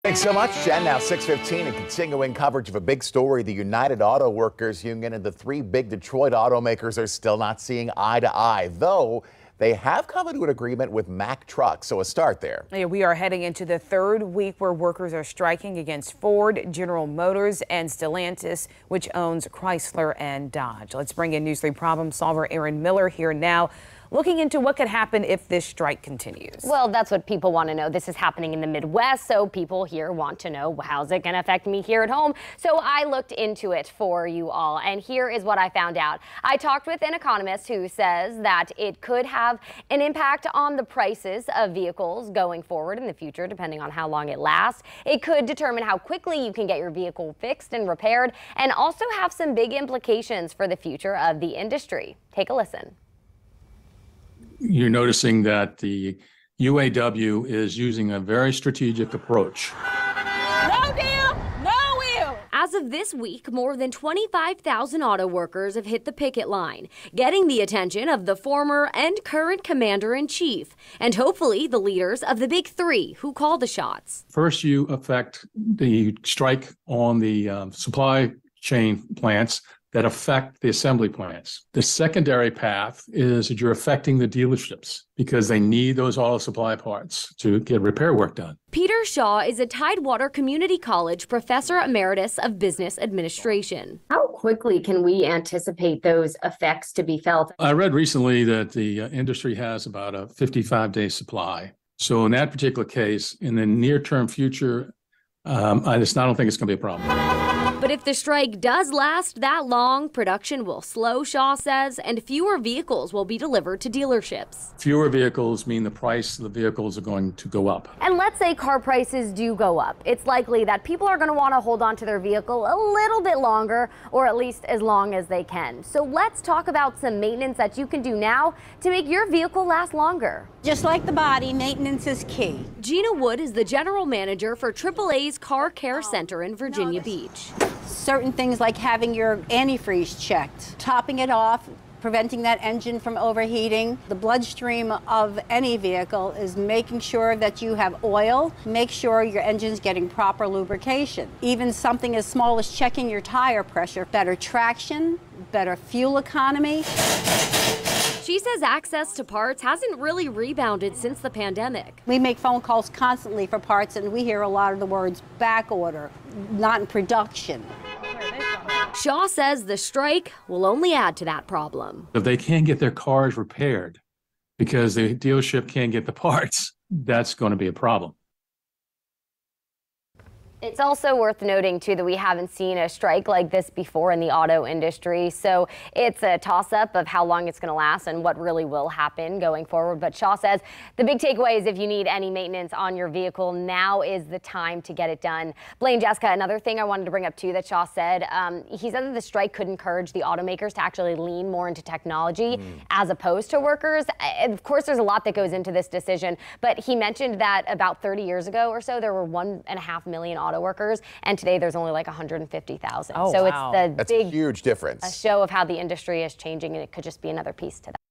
Thanks so much, Jen. Now 6:15 and continuing coverage of a big story. The United Auto Workers Union and the three big Detroit automakers are still not seeing eye to eye, though they have come into an agreement with Mack Trucks. So a start there. Yeah, we are heading into the third week where workers are striking against Ford, General Motors, and Stellantis, which owns Chrysler and Dodge. Let's bring in News 3 problem solver Erin Miller here now, looking into what could happen if this strike continues. Well, that's what people want to know. This is happening in the Midwest, so people here want to know, how's it going to affect me here at home? So I looked into it for you all, and here is what I found out. I talked with an economist who says that it could have an impact on the prices of vehicles going forward in the future, depending on how long it lasts. It could determine how quickly you can get your vehicle fixed and repaired, and also have some big implications for the future of the industry. Take a listen. You're noticing that the UAW is using a very strategic approach. No deal, no will. As of this week, more than 25,000 auto workers have hit the picket line, getting the attention of the former and current commander-in-chief, and hopefully the leaders of the big three who call the shots. First, you affect the strike on the supply chain plants that affect the assembly plants. The secondary path is that you're affecting the dealerships because they need those auto supply parts to get repair work done. Peter Shaw is a Tidewater Community College professor emeritus of business administration. How quickly can we anticipate those effects to be felt? I read recently that the industry has about a 55-day supply. So in that particular case, in the near-term future, I don't think it's going to be a problem. But if the strike does last that long, production will slow, Shaw says, and fewer vehicles will be delivered to dealerships. Fewer vehicles mean the price of the vehicles are going to go up. And let's say car prices do go up. It's likely that people are going to want to hold on to their vehicle a little bit longer, or at least as long as they can. So let's talk about some maintenance that you can do now to make your vehicle last longer. Just like the body, maintenance is key. Gina Wood is the general manager for AAA's Car Care Center in Virginia Beach. Certain things like having your antifreeze checked, topping it off, preventing that engine from overheating. The bloodstream of any vehicle is making sure that you have oil, make sure your engine's getting proper lubrication. Even something as small as checking your tire pressure, better traction, better fuel economy. She says access to parts hasn't really rebounded since the pandemic. We make phone calls constantly for parts, and we hear a lot of the words back order, not in production. Shaw says the strike will only add to that problem. If they can't get their cars repaired because the dealership can't get the parts, that's going to be a problem. It's also worth noting, too, that we haven't seen a strike like this before in the auto industry. So it's a toss-up of how long it's going to last and what really will happen going forward. But Shaw says the big takeaway is if you need any maintenance on your vehicle, now is the time to get it done. Blaine, Jessica, another thing I wanted to bring up, too, that Shaw said, he said that the strike could encourage the automakers to actually lean more into technology as opposed to workers. Of course, there's a lot that goes into this decision, but he mentioned that about 30 years ago or so, there were 1.5 million auto workers, and today there's only like 150,000. Oh, so wow. It's the That's big a huge difference. a show of how the industry is changing, and it could just be another piece to that.